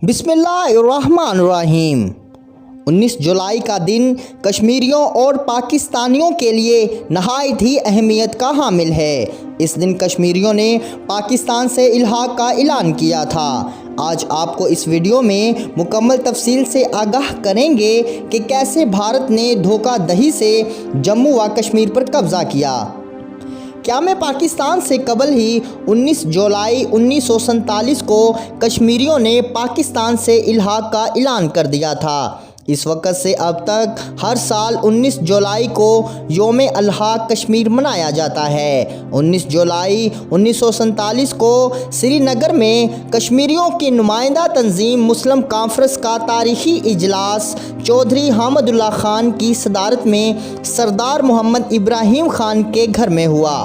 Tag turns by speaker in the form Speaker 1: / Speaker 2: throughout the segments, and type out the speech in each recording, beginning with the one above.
Speaker 1: بسم اللہ الرحمن الرحیم۔ 19 جولائی کا دن کشمیریوں اور پاکستانیوں کے لیے نہایت ہی اہمیت کا حامل ہے۔ اس دن کشمیریوں نے پاکستان سے الحاق کا اعلان کیا تھا۔ آج آپ کو اس ویڈیو میں مکمل تفصیل سے آگاہ کریں گے کہ کیسے بھارت نے دھوکہ دہی سے جموں و کشمیر پر قبضہ کیا۔ قیام پاکستان سے قبل ہی 19 جولائی 1947 کو کشمیریوں نے پاکستان سے الحاق کا اعلان کر دیا تھا۔ اس وقت سے اب تک ہر سال 19 جولائی کو یوم الحاق کشمیر منایا جاتا ہے۔ 19 جولائی 1947 کو سری نگر میں کشمیریوں کی نمائندہ تنظیم مسلم کانفرنس کا تاریخی اجلاس چودھری حامد اللہ خان کی صدارت میں سردار محمد ابراہیم خان کے گھر میں ہوا۔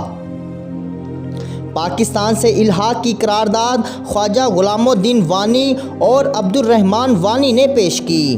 Speaker 1: پاکستان سے الحاق کی قرارداد خواجہ غلام الدین وانی اور عبد الرحمن وانی نے پیش کی۔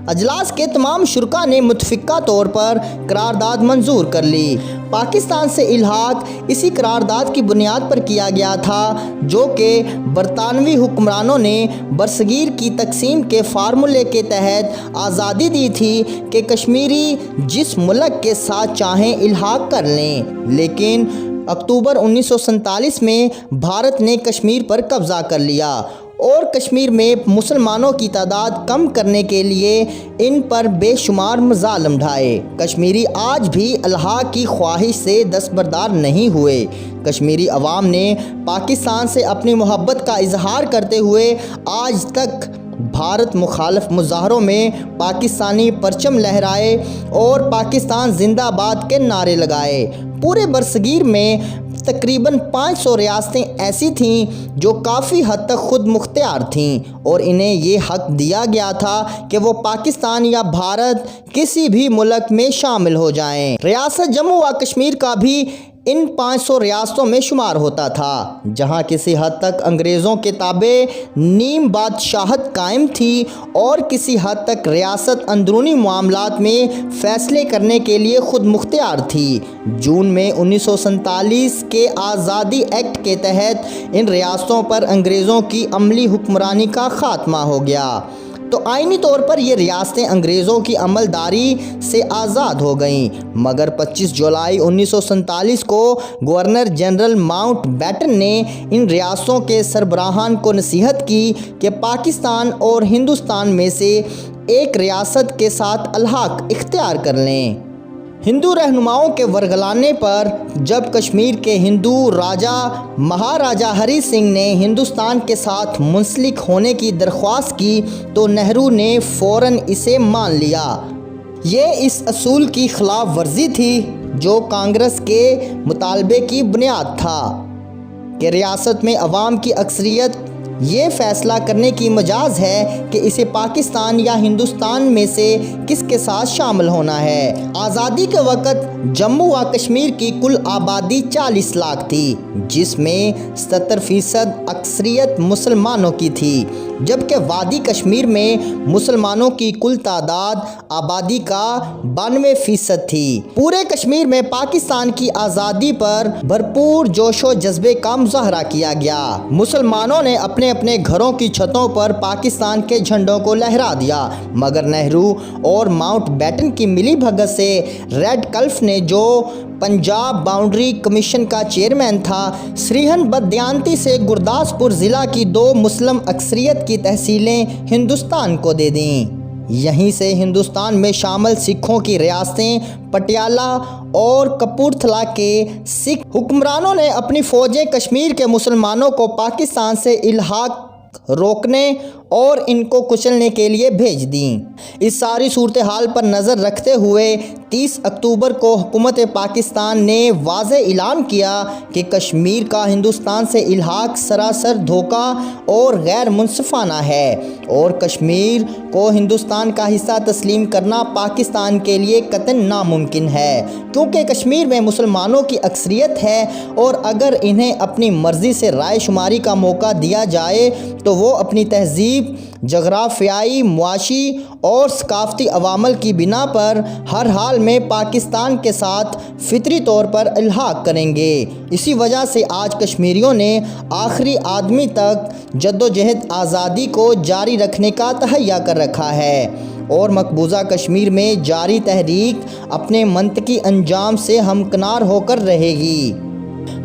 Speaker 1: اجلاس کے تمام شرکاء نے متفقہ طور پر قرارداد منظور کر لی۔ پاکستان سے الحاق اسی قرارداد کی بنیاد پر کیا گیا تھا جو کہ برطانوی حکمرانوں نے برصغیر کی تقسیم کے فارمولے کے تحت آزادی دی تھی کہ کشمیری جس ملک کے ساتھ چاہیں الحاق کر لیں، لیکن اکتوبر 1947 میں بھارت نے کشمیر پر قبضہ کر لیا اور کشمیر میں مسلمانوں کی تعداد کم کرنے کے لیے ان پر بے شمار مظالم ڈھائے۔ کشمیری آج بھی الحاق کی خواہش سے دستبردار نہیں ہوئے۔ کشمیری عوام نے پاکستان سے اپنی محبت کا اظہار کرتے ہوئے آج تک بھارت مخالف مظاہروں میں پاکستانی پرچم لہرائے اور پاکستان زندہ باد کے نعرے لگائے۔ پورے برصغیر میں تقریباً 500 ریاستیں ایسی تھیں جو کافی حد تک خود مختار تھیں اور انہیں یہ حق دیا گیا تھا کہ وہ پاکستان یا بھارت کسی بھی ملک میں شامل ہو جائیں۔ ریاست جموں و کشمیر کا بھی ان 500 ریاستوں میں شمار ہوتا تھا، جہاں کسی حد تک انگریزوں کے تابع نیم بادشاہت قائم تھی اور کسی حد تک ریاست اندرونی معاملات میں فیصلے کرنے کے لیے خود مختار تھی۔ جون میں 1947 کے آزادی ایکٹ کے تحت ان ریاستوں پر انگریزوں کی عملی حکمرانی کا خاتمہ ہو گیا، تو آئینی طور پر یہ ریاستیں انگریزوں کی عملداری سے آزاد ہو گئیں، مگر 25 جولائی 1947 کو گورنر جنرل ماؤنٹ بیٹن نے ان ریاستوں کے سربراہان کو نصیحت کی کہ پاکستان اور ہندوستان میں سے ایک ریاست کے ساتھ الحاق اختیار کر لیں۔ ہندو رہنماؤں کے ورگلانے پر جب کشمیر کے ہندو راجا مہاراجا ہری سنگھ نے ہندوستان کے ساتھ منسلک ہونے کی درخواست کی تو نہرو نے فوراً اسے مان لیا۔ یہ اس اصول کی خلاف ورزی تھی جو کانگریس کے مطالبے کی بنیاد تھا کہ ریاست میں عوام کی اکثریت یہ فیصلہ کرنے کی مجاز ہے کہ اسے پاکستان یا ہندوستان میں سے کس کے ساتھ شامل ہونا ہے۔ آزادی کے وقت جموں و کشمیر کی کل آبادی 40 لاکھ تھی، جس میں 70% اکثریت مسلمانوں کی تھی، جبکہ وادی کشمیر میں مسلمانوں کی کل تعداد آبادی کا 92% تھی۔ پورے کشمیر میں پاکستان کی آزادی پر بھرپور جوش و جذبے کا مظاہرہ کیا گیا۔ مسلمانوں نے اپنے گھروں کی چھتوں پر پاکستان کے جھنڈوں کو لہرا دیا، مگر نہرو اور ماؤنٹ بیٹن کی ملی بھگت سے ریڈ کلف نے جو پنجاب باؤنڈری کمیشن کا چیئرمین تھا، سریہن بدیانتی سے گرداسپور ضلع کی 2 مسلم اکثریت کی تحصیلیں ہندوستان کو دے دیں۔ یہیں سے ہندوستان میں شامل سکھوں کی ریاستیں پٹیالہ اور کپورتھلا کے سکھ حکمرانوں نے اپنی فوجیں کشمیر کے مسلمانوں کو پاکستان سے الحاق روکنے اور ان کو کچلنے کے لیے بھیج دیں۔ اس ساری صورتحال پر نظر رکھتے ہوئے 30 اکتوبر کو حکومت پاکستان نے واضح اعلان کیا کہ کشمیر کا ہندوستان سے الحاق سراسر دھوکہ اور غیر منصفانہ ہے اور کشمیر کو ہندوستان کا حصہ تسلیم کرنا پاکستان کے لیے قطعاً ناممکن ہے، کیونکہ کشمیر میں مسلمانوں کی اکثریت ہے اور اگر انہیں اپنی مرضی سے رائے شماری کا موقع دیا جائے تو وہ اپنی تہذیب، جغرافیائی، معاشی اور ثقافتی عوامل کی بنا پر ہر حال میں پاکستان کے ساتھ فطری طور پر الحاق کریں گے۔ اسی وجہ سے آج کشمیریوں نے آخری آدمی تک جدوجہد آزادی کو جاری رکھنے کا تہیہ کر رکھا ہے اور مقبوضہ کشمیر میں جاری تحریک اپنے منطقی انجام سے ہمکنار ہو کر رہے گی۔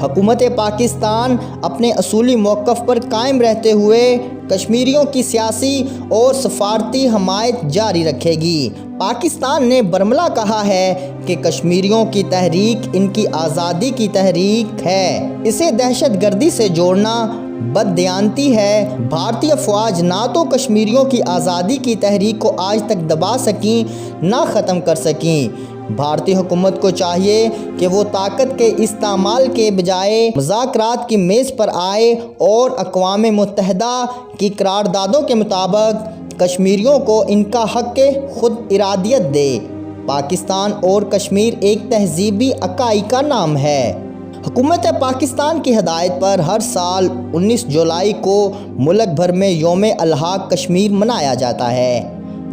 Speaker 1: حکومت پاکستان اپنے اصولی موقف پر قائم رہتے ہوئے کشمیریوں کی سیاسی اور سفارتی حمایت جاری رکھے گی۔ پاکستان نے برملا کہا ہے کہ کشمیریوں کی تحریک ان کی آزادی کی تحریک ہے، اسے دہشت گردی سے جوڑنا بددیانتی ہے۔ بھارتی افواج نہ تو کشمیریوں کی آزادی کی تحریک کو آج تک دبا سکیں نہ ختم کر سکیں۔ بھارتی حکومت کو چاہیے کہ وہ طاقت کے استعمال کے بجائے مذاکرات کی میز پر آئے اور اقوام متحدہ کی قراردادوں کے مطابق کشمیریوں کو ان کا حق خود ارادیت دے۔ پاکستان اور کشمیر ایک تہذیبی اکائی کا نام ہے۔ حکومت پاکستان کی ہدایت پر ہر سال 19 جولائی کو ملک بھر میں یوم الحاق کشمیر منایا جاتا ہے،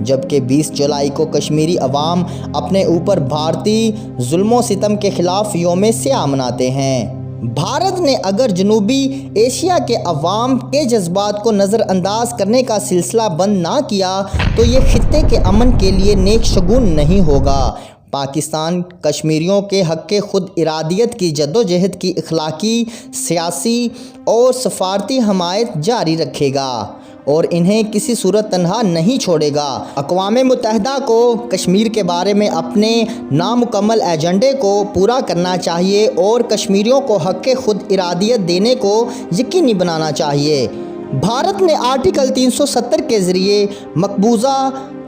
Speaker 1: جبکہ 20 جولائی کو کشمیری عوام اپنے اوپر بھارتی ظلم و ستم کے خلاف یوم سیاہ مناتے ہیں۔ بھارت نے اگر جنوبی ایشیا کے عوام کے جذبات کو نظر انداز کرنے کا سلسلہ بند نہ کیا تو یہ خطے کے امن کے لیے نیک شگون نہیں ہوگا۔ پاکستان کشمیریوں کے حق خود ارادیت کی جدوجہد کی اخلاقی، سیاسی اور سفارتی حمایت جاری رکھے گا اور انہیں کسی صورت تنہا نہیں چھوڑے گا۔ اقوام متحدہ کو کشمیر کے بارے میں اپنے نامکمل ایجنڈے کو پورا کرنا چاہیے اور کشمیریوں کو حق خود ارادیت دینے کو یقینی بنانا چاہیے۔ بھارت نے آرٹیکل 370 کے ذریعے مقبوضہ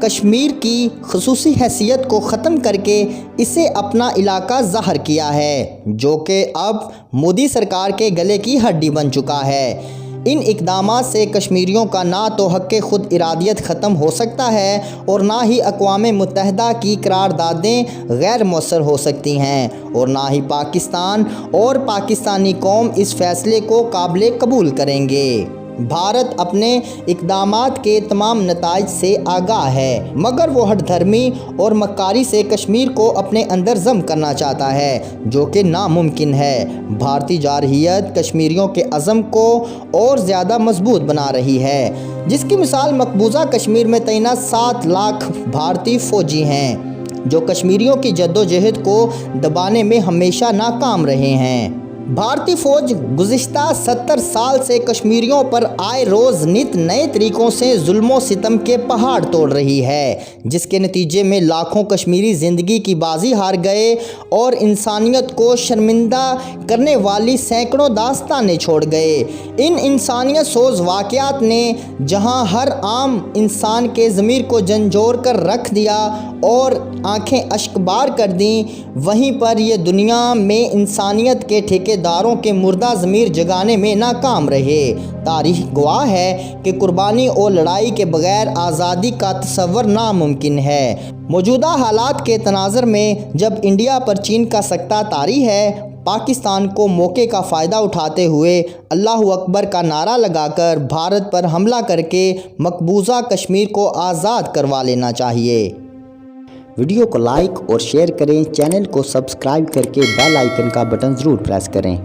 Speaker 1: کشمیر کی خصوصی حیثیت کو ختم کر کے اسے اپنا علاقہ ظاہر کیا ہے، جو کہ اب مودی سرکار کے گلے کی ہڈی بن چکا ہے۔ ان اقدامات سے کشمیریوں کا نہ تو حق خود ارادیت ختم ہو سکتا ہے اور نہ ہی اقوام متحدہ کی قراردادیں غیر مؤثر ہو سکتی ہیں، اور نہ ہی پاکستان اور پاکستانی قوم اس فیصلے کو قابل قبول کریں گے۔ بھارت اپنے اقدامات کے تمام نتائج سے آگاہ ہے، مگر وہ ہٹ دھرمی اور مکاری سے کشمیر کو اپنے اندر ضم کرنا چاہتا ہے، جو کہ ناممکن ہے۔ بھارتی جارحیت کشمیریوں کے عزم کو اور زیادہ مضبوط بنا رہی ہے، جس کی مثال مقبوضہ کشمیر میں تعینات 7 لاکھ بھارتی فوجی ہیں، جو کشمیریوں کی جدوجہد کو دبانے میں ہمیشہ ناکام رہے ہیں۔ بھارتی فوج گزشتہ 70 سال سے کشمیریوں پر آئے روز نت نئے طریقوں سے ظلم و ستم کے پہاڑ توڑ رہی ہے، جس کے نتیجے میں لاکھوں کشمیری زندگی کی بازی ہار گئے اور انسانیت کو شرمندہ کرنے والی سینکڑوں داستانیں چھوڑ گئے۔ ان انسانیت سوز واقعات نے جہاں ہر عام انسان کے ضمیر کو جھنجھوڑ کر رکھ دیا اور آنکھیں اشک بار کر دیں، وہیں پر یہ دنیا میں انسانیت کے ٹھیکیداروں کے مردہ ضمیر جگانے میں ناکام رہے۔ تاریخ گواہ ہے کہ قربانی اور لڑائی کے بغیر آزادی کا تصور ناممکن ہے۔ موجودہ حالات کے تناظر میں جب انڈیا پر چین کا سکتہ طاری ہے، پاکستان کو موقع کا فائدہ اٹھاتے ہوئے اللہ اکبر کا نعرہ لگا کر بھارت پر حملہ کر کے مقبوضہ کشمیر کو آزاد کروا لینا چاہیے۔ ویڈیو کو لائک اور شیئر کریں، چینل کو سبسکرائب کر کے بیل آئیکن کا بٹن ضرور پریس کریں۔